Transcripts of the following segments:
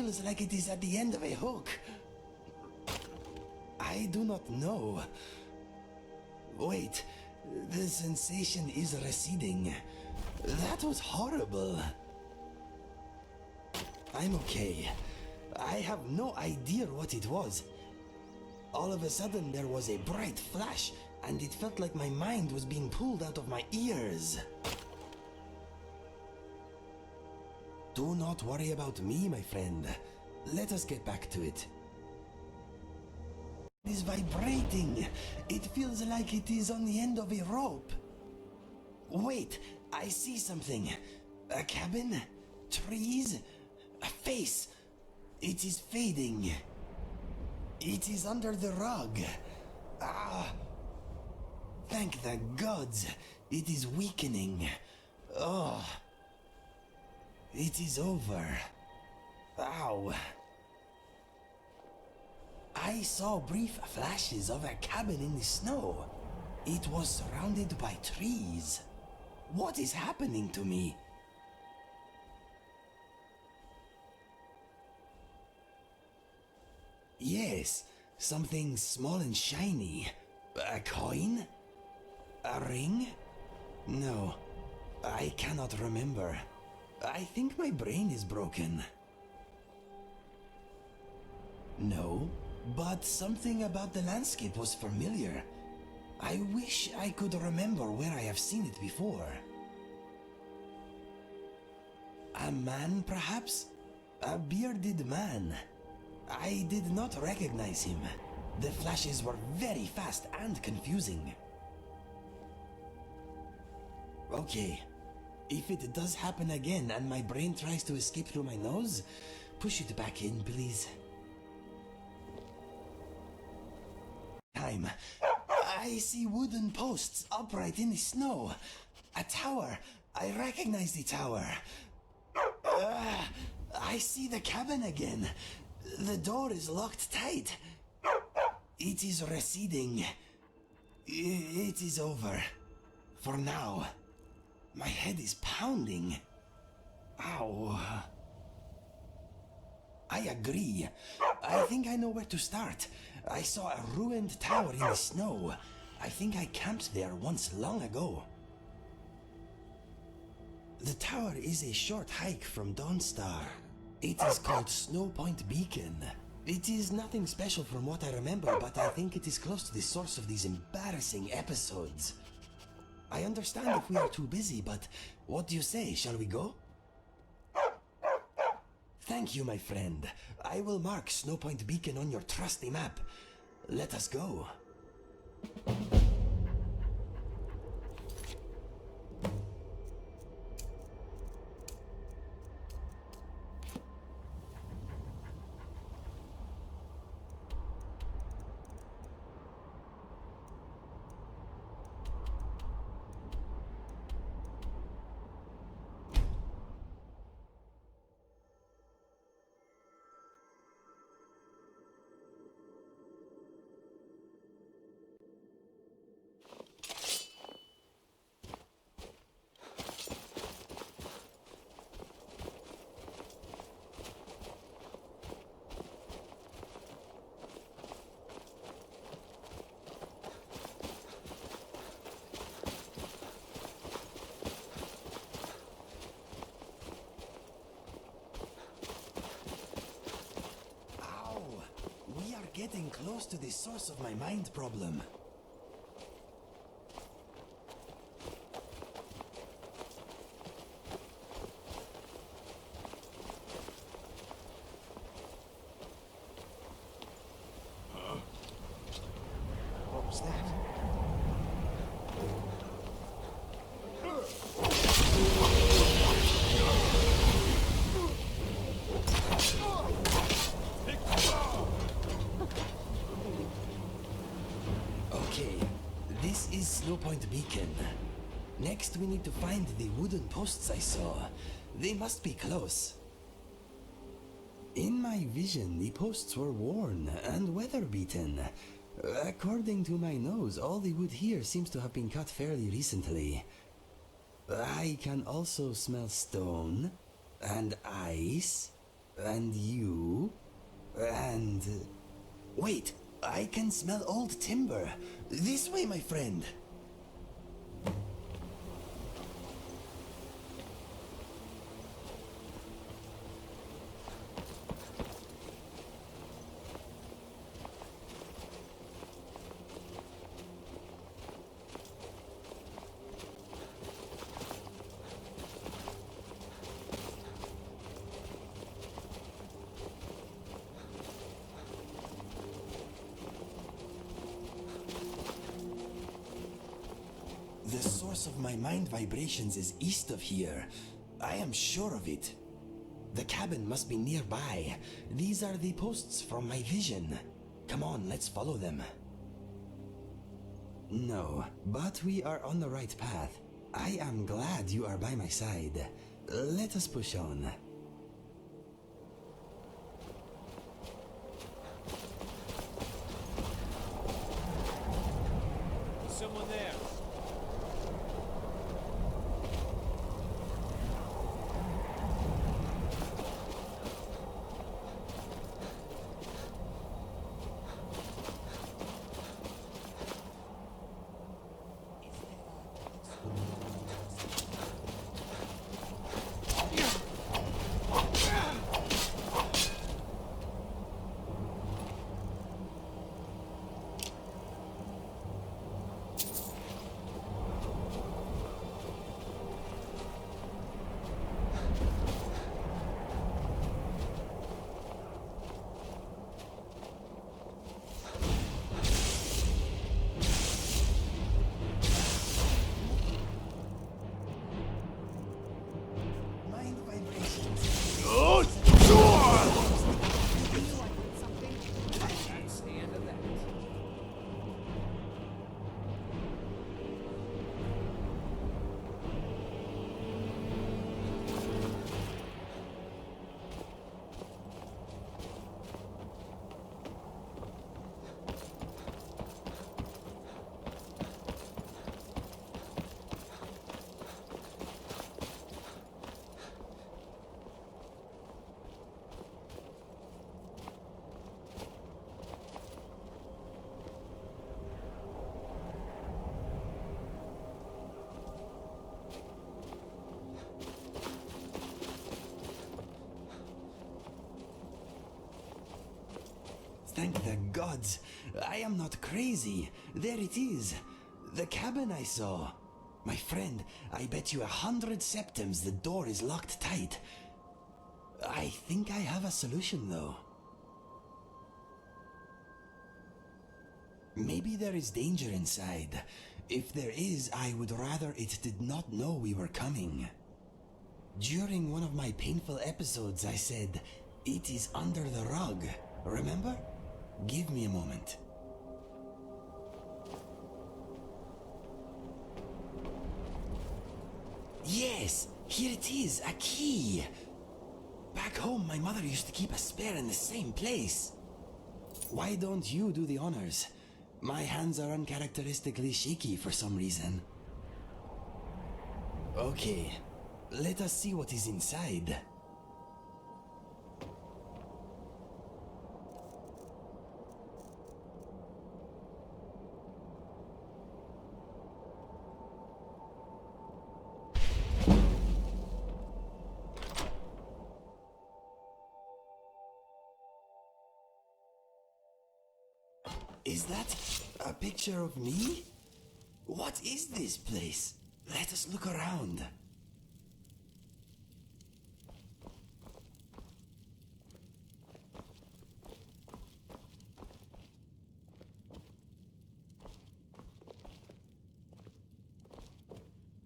Feels like it is at the end of a hook. I do not know. Wait, the sensation is receding. That was horrible. I'm okay. I have no idea what it was. All of a sudden there was a bright flash, and it felt like my mind was being pulled out of my ears. Do not worry about me, my friend. Let us get back to it. It is vibrating. It feels like it is on the end of a rope. Wait, I see something. A cabin? Trees? A face? It is fading. It is under the rug. Ah! Thank the gods. It is weakening. Oh. It is over. Ow. I saw brief flashes of a cabin in the snow. It was surrounded by trees. What is happening to me? Yes, something small and shiny. A coin? A ring? No, I cannot remember. I think my brain is broken. No, but something about the landscape was familiar. I wish I could remember where I have seen it before. A man, perhaps? A bearded man. I did not recognize him. The flashes were very fast and confusing. Okay. If it does happen again and my brain tries to escape through my nose, push it back in, please. Time. I see wooden posts upright in the snow. A tower. I recognize the tower. I see the cabin again. The door is locked tight. It is receding. It is over. For now. My head is pounding. Ow. I agree. I think I know where to start. I saw a ruined tower in the snow. I think I camped there once long ago. The tower is a short hike from Dawnstar. It is called Snow Point Beacon. It is nothing special from what I remember, but I think it is close to the source of these embarrassing episodes. I understand if we are too busy, but what do you say? Shall we go? Thank you, my friend. I will mark Snow Point Beacon on your trusty map. Let us go. Getting close to the source of my mind problem. What was that? This is Snow Point Beacon. Next we need to find the wooden posts I saw. They must be close. In my vision, the posts were worn and weather-beaten. According to my nose, all the wood here seems to have been cut fairly recently. I can also smell stone and ice And you? And... Wait, I can smell old timber. This way, my friend. The source of my mind vibrations is east of here. I am sure of it. The cabin must be nearby. These are the posts from my vision. Come on, let's follow them. No, but we are on the right path. I am glad you are by my side. Let us push on. Someone there. Thank the gods. I am not crazy. There it is. The cabin I saw. My friend, I bet you 100 septims the door is locked tight. I think I have a solution, though. Maybe there is danger inside. If there is, I would rather it did not know we were coming. During one of my painful episodes, I said, "It is under the rug." Remember? Give me a moment. Yes, here it is, a key. Back home, my mother used to keep a spare in the same place. Why don't you do the honors? My hands are uncharacteristically shaky for some reason. Okay, let us see what is inside. Is that a picture of me? What is this place? Let us look around.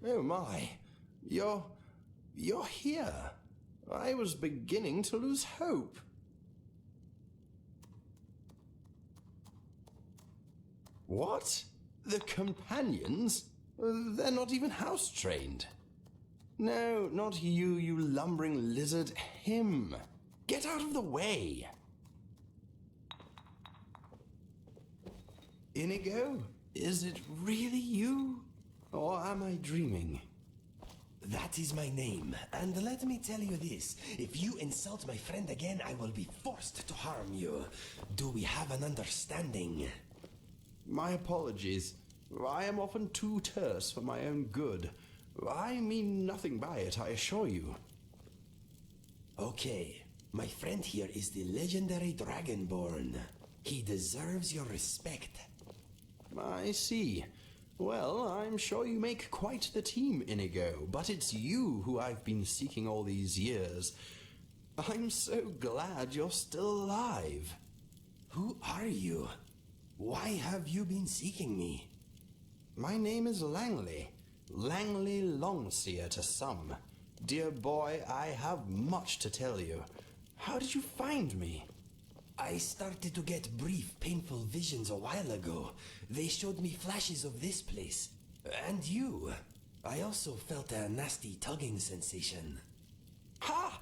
Oh my, you're here. I was beginning to lose hope. What? The companions? They're not even house-trained. No, not you, you lumbering lizard. Him. Get out of the way. Inigo, is it really you? Or am I dreaming? That is my name, and let me tell you this. If you insult my friend again, I will be forced to harm you. Do we have an understanding? My apologies. I am often too terse for my own good. I mean nothing by it, I assure you. Okay, my friend here is the legendary Dragonborn. He deserves your respect. I see. Well, I'm sure you make quite the team, Inigo, but it's you who I've been seeking all these years. I'm so glad you're still alive. Who are you? Why have you been seeking me? My name is Langley. Langley Longseer to some. Dear boy, I have much to tell you. How did you find me? I started to get brief, painful visions a while ago. They showed me flashes of this place. And you. I also felt a nasty tugging sensation. Ha!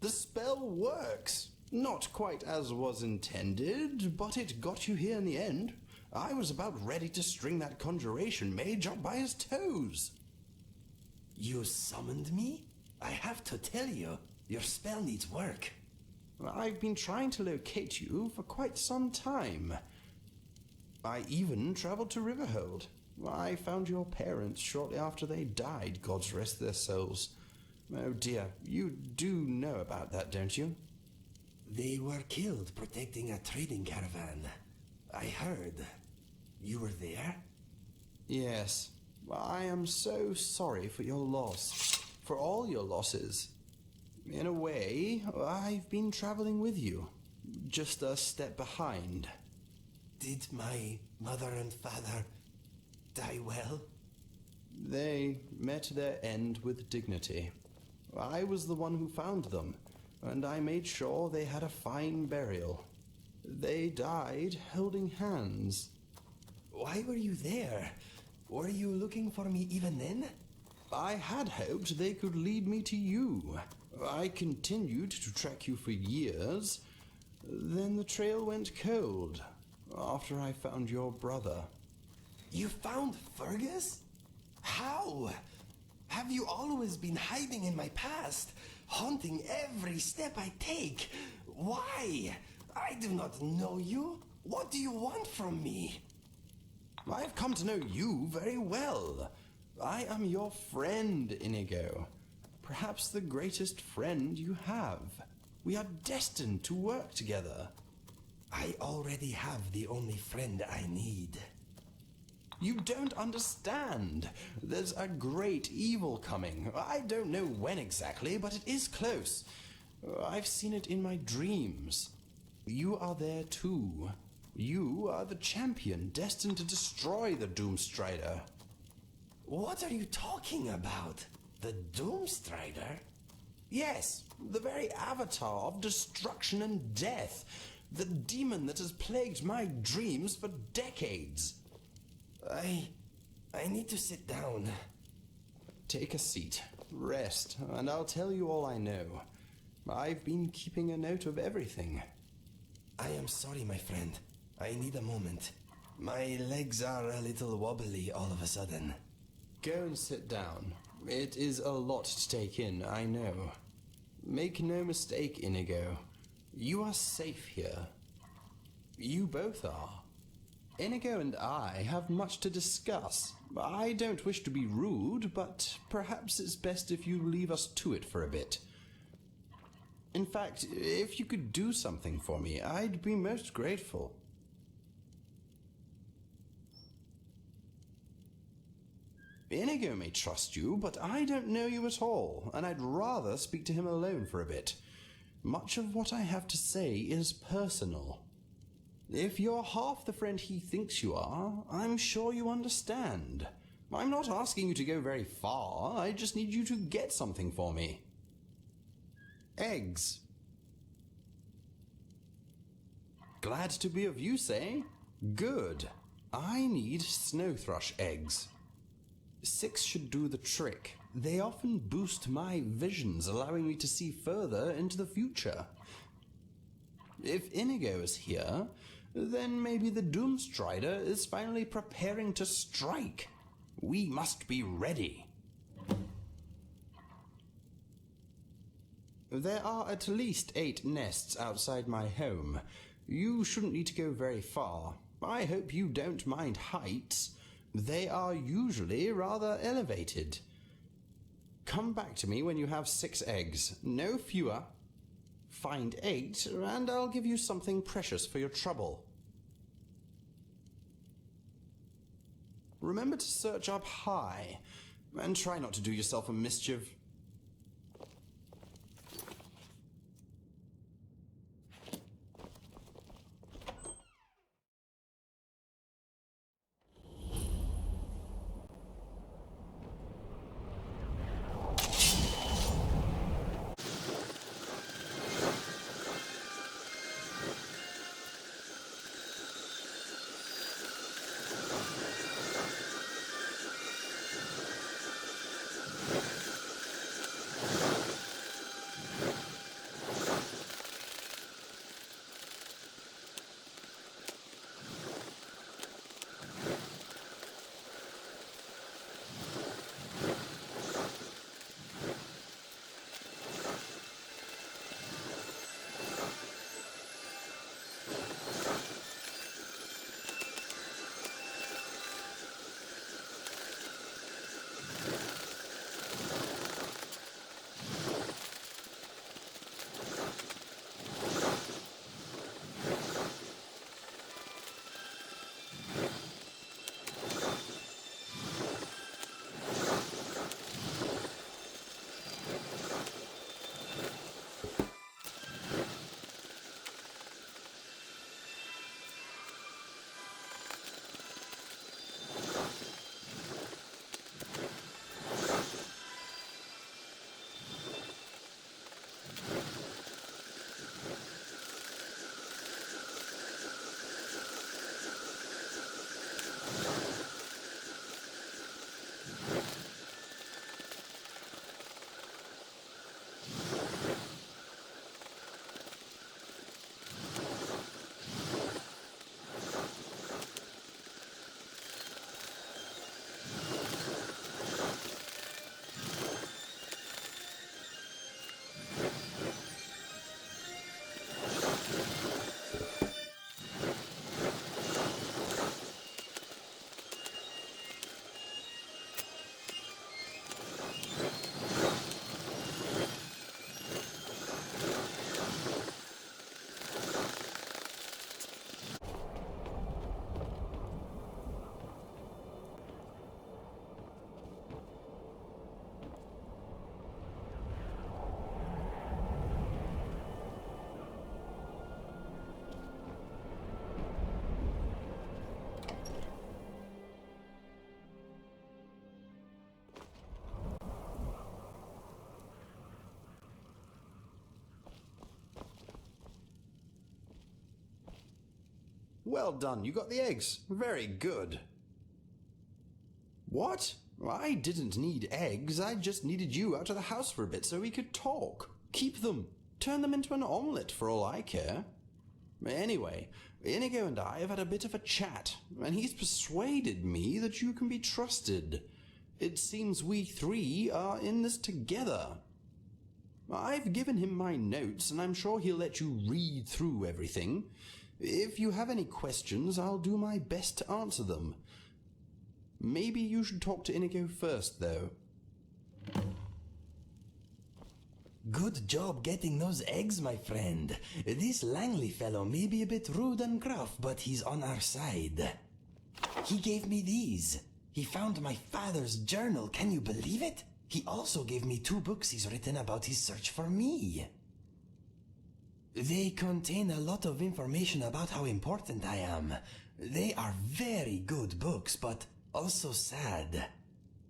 The spell works. Not quite as was intended, but it got you here in the end. I was about ready to string that conjuration mage up by his toes. You summoned me? I have to tell you, your spell needs work. I've been trying to locate you for quite some time. I even traveled to Riverhold. I found your parents shortly after they died, gods rest their souls. Oh dear, you do know about that, don't you? They were killed protecting a trading caravan. I heard. You were there? Yes. I am so sorry for your loss. For all your losses. In a way, I've been traveling with you. Just a step behind. Did my mother and father die well? They met their end with dignity. I was the one who found them, and I made sure they had a fine burial. They died holding hands. Why were you there? Were you looking for me even then? I had hoped they could lead me to you. I continued to track you for years. Then the trail went cold after I found your brother. You found Fergus? How? Have you always been hiding in my past, haunting every step I take? Why? I do not know you. What do you want from me? I've come to know you very well. I am your friend, Inigo. Perhaps the greatest friend you have. We are destined to work together. I already have the only friend I need. You don't understand. There's a great evil coming. I don't know when exactly, but it is close. I've seen it in my dreams. You are there too. You are the champion destined to destroy the Doomstrider. What are you talking about? The Doomstrider? Yes, the very avatar of destruction and death. The demon that has plagued my dreams for decades. I need to sit down. Take a seat, rest, and I'll tell you all I know. I've been keeping a note of everything. I am sorry, my friend. I need a moment. My legs are a little wobbly all of a sudden. Go and sit down. It is a lot to take in, I know. Make no mistake, Inigo. You are safe here. You both are. Inigo and I have much to discuss. I don't wish to be rude, but perhaps it's best if you leave us to it for a bit. In fact, if you could do something for me, I'd be most grateful. Inigo may trust you, but I don't know you at all, and I'd rather speak to him alone for a bit. Much of what I have to say is personal. If you're half the friend he thinks you are, I'm sure you understand. I'm not asking you to go very far, I just need you to get something for me. Eggs. Glad to be of use, eh? Good. I need snow thrush eggs. 6 should do the trick. They often boost my visions, allowing me to see further into the future. If Inigo is here, then maybe the Doomstrider is finally preparing to strike. We must be ready. There are at least 8 nests outside my home. You shouldn't need to go very far. I hope you don't mind heights. They are usually rather elevated. Come back to me when you have 6 eggs, no fewer. Find 8, and I'll give you something precious for your trouble. Remember to search up high, and try not to do yourself a mischief. Well done, you got the eggs. Very good. What? I didn't need eggs, I just needed you out of the house for a bit so we could talk. Keep them. Turn them into an omelette for all I care. Anyway, Inigo and I have had a bit of a chat, and he's persuaded me that you can be trusted. It seems we 3 are in this together. I've given him my notes, and I'm sure he'll let you read through everything. If you have any questions, I'll do my best to answer them. Maybe you should talk to Inigo first, though. Good job getting those eggs, my friend. This Langley fellow may be a bit rude and gruff, but he's on our side. He gave me these. He found my father's journal, can you believe it? He also gave me 2 books he's written about his search for me. They contain a lot of information about how important I am. They are very good books, but also sad.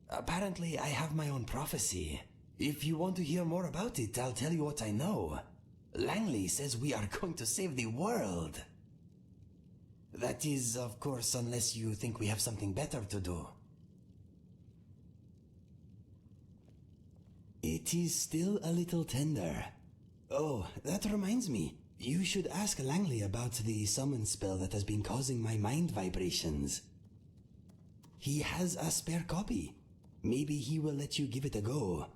Apparently, I have my own prophecy. If you want to hear more about it, I'll tell you what I know. Langley says we are going to save the world. That is, of course, unless you think we have something better to do. It is still a little tender. Oh, that reminds me. You should ask Langley about the summon spell that has been causing my mind vibrations. He has a spare copy. Maybe he will let you give it a go.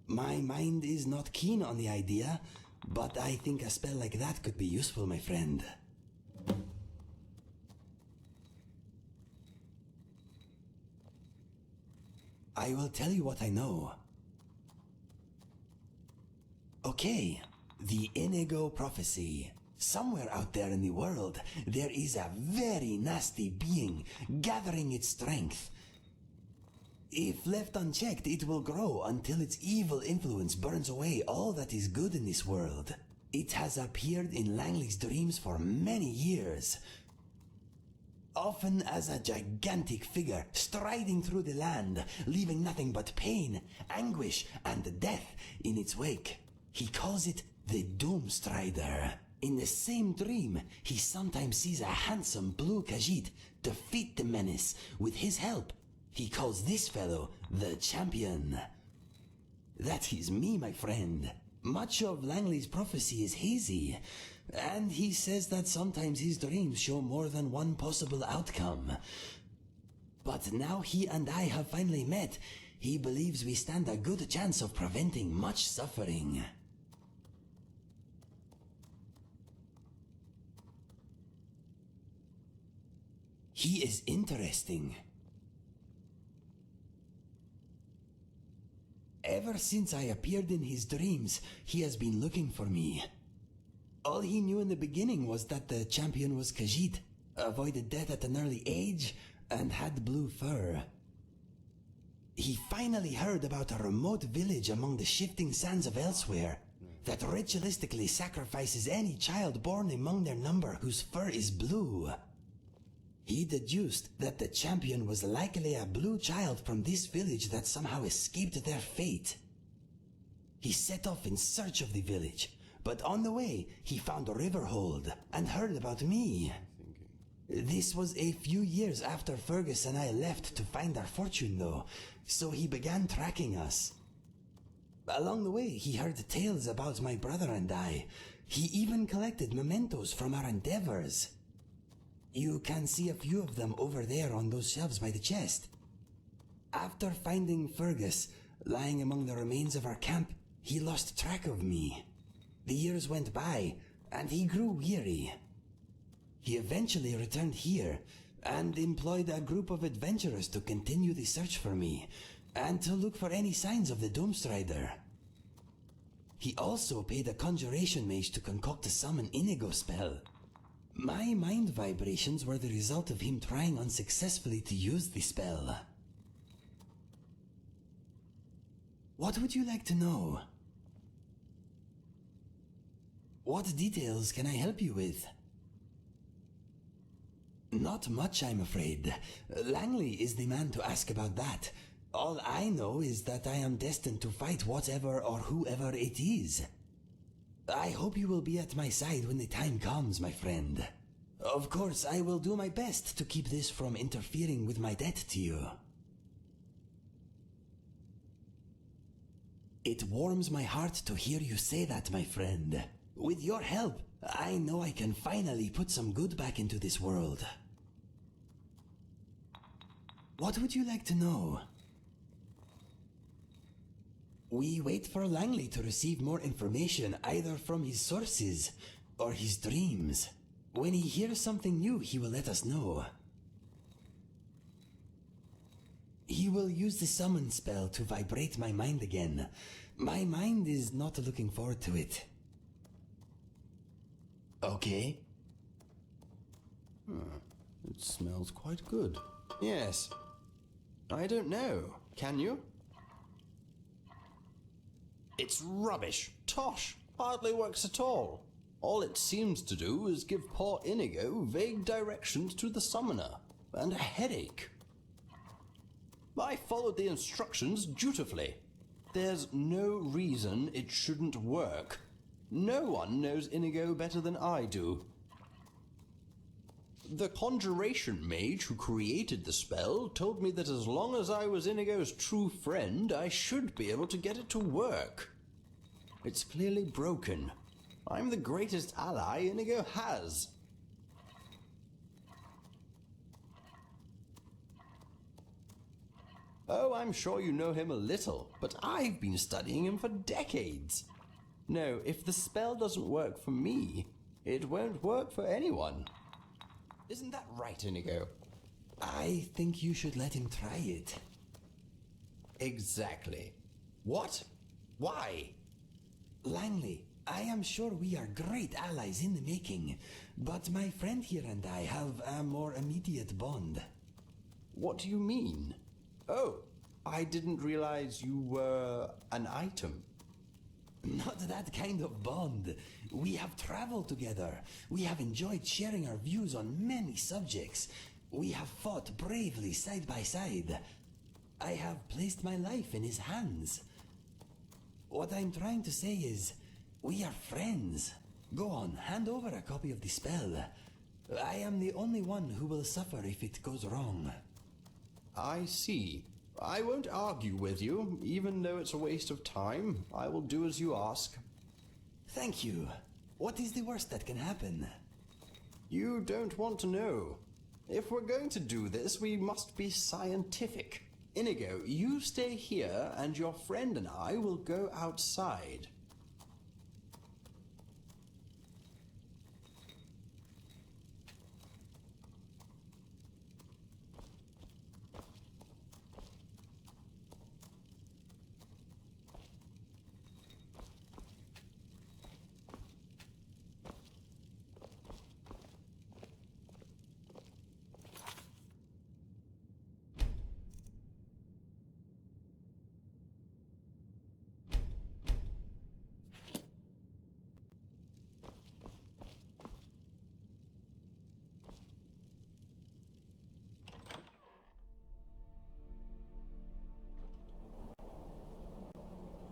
My mind is not keen on the idea, but I think a spell like that could be useful, my friend. I will tell you what I know. Okay, the Inigo prophecy. Somewhere out there in the world, there is a very nasty being gathering its strength. If left unchecked, it will grow until its evil influence burns away all that is good in this world. It has appeared in Langley's dreams for many years, often as a gigantic figure striding through the land, leaving nothing but pain, anguish, and death in its wake. He calls it the Doomstrider. In the same dream, he sometimes sees a handsome blue Khajiit defeat the menace with his help. He calls this fellow the Champion. That is me, my friend. Much of Langley's prophecy is hazy, and he says that sometimes his dreams show more than one possible outcome. But now he and I have finally met, he believes we stand a good chance of preventing much suffering. He is interesting. Ever since I appeared in his dreams, he has been looking for me. All he knew in the beginning was that the Champion was Khajiit, avoided death at an early age, and had blue fur. He finally heard about a remote village among the shifting sands of elsewhere that ritualistically sacrifices any child born among their number whose fur is blue. He deduced that the Champion was likely a blue child from this village that somehow escaped their fate. He set off in search of the village, but on the way he found Riverhold and heard about me. This was a few years after Fergus and I left to find our fortune though, so he began tracking us. Along the way he heard tales about my brother and I. He even collected mementos from our endeavors. You can see a few of them over there on those shelves by the chest. After finding Fergus, lying among the remains of our camp, he lost track of me. The years went by, and he grew weary. He eventually returned here, and employed a group of adventurers to continue the search for me, and to look for any signs of the Doomstrider. He also paid a conjuration mage to concoct a summon Inigo spell. My mind vibrations were the result of him trying unsuccessfully to use the spell. What would you like to know? What details can I help you with? Not much, I'm afraid. Langley is the man to ask about that. All I know is that I am destined to fight whatever or whoever it is. I hope you will be at my side when the time comes, my friend. Of course, I will do my best to keep this from interfering with my debt to you. It warms my heart to hear you say that, my friend. With your help, I know I can finally put some good back into this world. What would you like to know? We wait for Langley to receive more information either from his sources or his dreams. When he hears something new, he will let us know. He will use the summon spell to vibrate my mind again. My mind is not looking forward to it. Okay. It smells quite good. Yes. I don't know. Can you? It's rubbish. Tosh. Hardly works at all. All it seems to do is give poor Inigo vague directions to the summoner, and a headache. I followed the instructions dutifully. There's no reason it shouldn't work. No one knows Inigo better than I do. The conjuration mage who created the spell told me that as long as I was Inigo's true friend, I should be able to get it to work. It's clearly broken. I'm the greatest ally Inigo has. Oh, I'm sure you know him a little, but I've been studying him for decades. No, if the spell doesn't work for me, it won't work for anyone. Isn't that right, Inigo? I think you should let him try it. Exactly. What? Why? Langley, I am sure we are great allies in the making, but my friend here and I have a more immediate bond. What do you mean? Oh, I didn't realize you were an item. Not that kind of bond. We have traveled together. We have enjoyed sharing our views on many subjects. We have fought bravely side by side. I have placed my life in his hands. What I'm trying to say is, we are friends. Go on, hand over a copy of the spell. I am the only one who will suffer if it goes wrong. I see. I won't argue with you, even though it's a waste of time. I will do as you ask. Thank you. What is the worst that can happen? You don't want to know. If we're going to do this, we must be scientific. Inigo, you stay here, and your friend and I will go outside.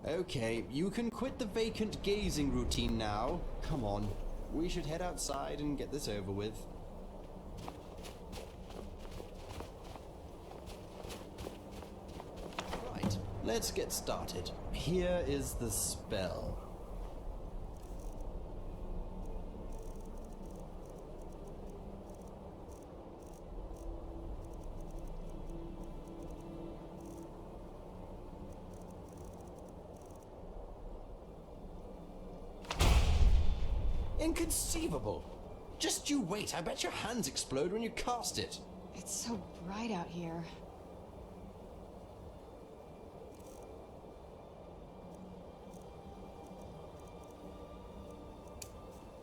Okay, you can quit the vacant gazing routine now. Come on, we should head outside and get this over with. Right, let's get started. Here is the spell. Inconceivable! Just you wait, I bet your hands explode when you cast it. It's so bright out here.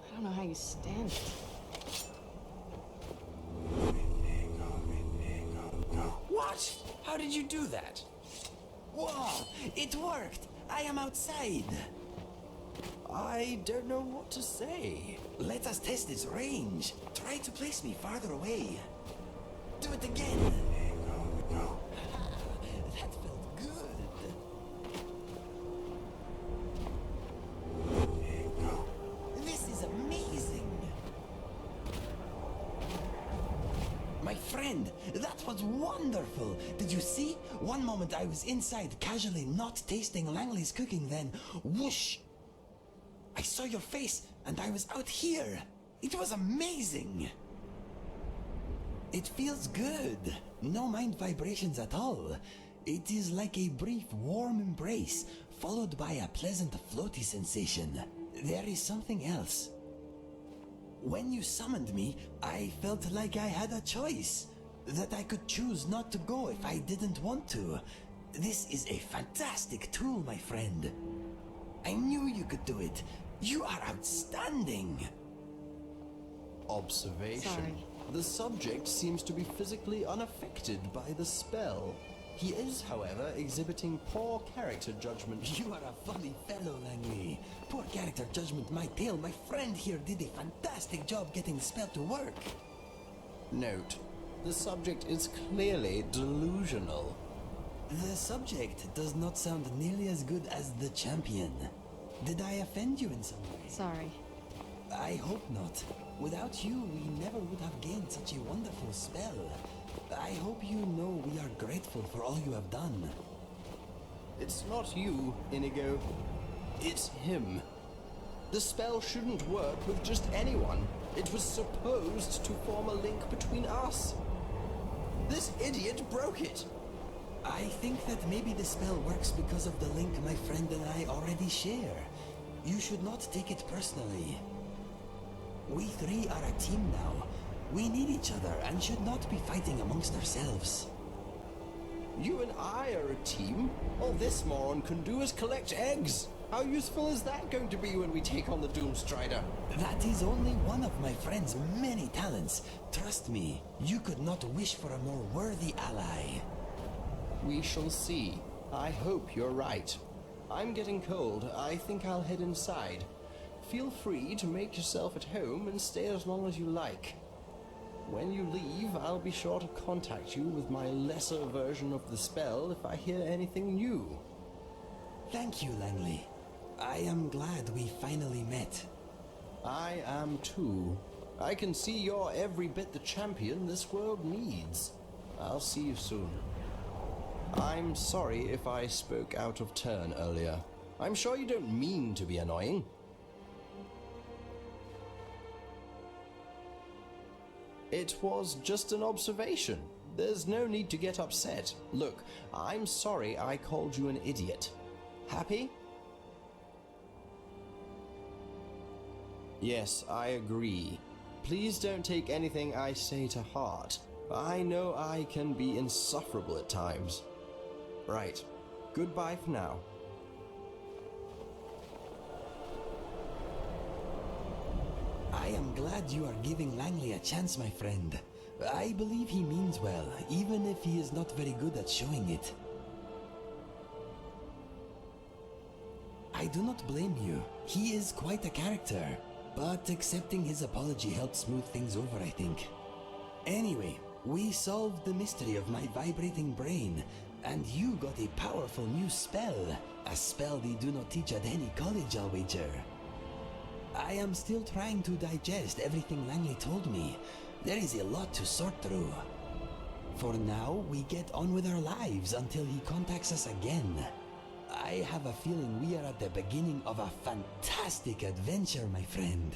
I don't know how you stand it. What? How did you do that? Whoa! It worked! I am outside! I don't know what to say. Let us test its range. Try to place me farther away. Do it again. That felt good. This is amazing. My friend, that was wonderful. Did you see? One moment I was inside, casually not tasting Langley's cooking, then whoosh! I saw your face, and I was out here. It was amazing. It feels good. No mind vibrations at all. It is like a brief, warm embrace, followed by a pleasant, floaty sensation. There is something else. When you summoned me, I felt like I had a choice. That I could choose not to go if I didn't want to. This is a fantastic tool, my friend. I knew you could do it. You are outstanding. Observation. Sorry. The subject seems to be physically unaffected by the spell. He is, however, exhibiting poor character judgment. You are a funny fellow, Langley. Poor character judgment, my tale. My friend here did a fantastic job getting the spell to work. Note, the subject is clearly delusional. The subject does not sound nearly as good as the champion. Did I offend you in some way? Sorry. I hope not. Without you, we never would have gained such a wonderful spell. I hope you know we are grateful for all you have done. It's not you, Inigo. It's him. The spell shouldn't work with just anyone. It was supposed to form a link between us. This idiot broke it. I think that maybe the spell works because of the link my friend and I already share. You should not take it personally. We three are a team now. We need each other and should not be fighting amongst ourselves. You and I are a team? All this moron can do is collect eggs. How useful is that going to be when we take on the Doomstrider? That is only one of my friend's many talents. Trust me, you could not wish for a more worthy ally. We shall see. I hope you're right. I'm getting cold. I think I'll head inside. Feel free to make yourself at home and stay as long as you like. When you leave, I'll be sure to contact you with my lesser version of the spell if I hear anything new. Thank you, Langley. I am glad we finally met. I am too. I can see you're every bit the champion this world needs. I'll see you soon. I'm sorry if I spoke out of turn earlier. I'm sure you don't mean to be annoying. It was just an observation. There's no need to get upset. Look, I'm sorry I called you an idiot. Happy? Yes, I agree. Please don't take anything I say to heart. I know I can be insufferable at times. Right. Goodbye for now. I am glad you are giving Langley a chance, my friend. I believe he means well, even if he is not very good at showing it. I do not blame you. He is quite a character. But accepting his apology helped smooth things over, I think. Anyway, we solved the mystery of my vibrating brain, and you got a powerful new spell. A spell they do not teach at any college, I'll wager. I am still trying to digest everything Langley told me. There is a lot to sort through. For now, we get on with our lives until he contacts us again. I have a feeling we are at the beginning of a fantastic adventure, my friend.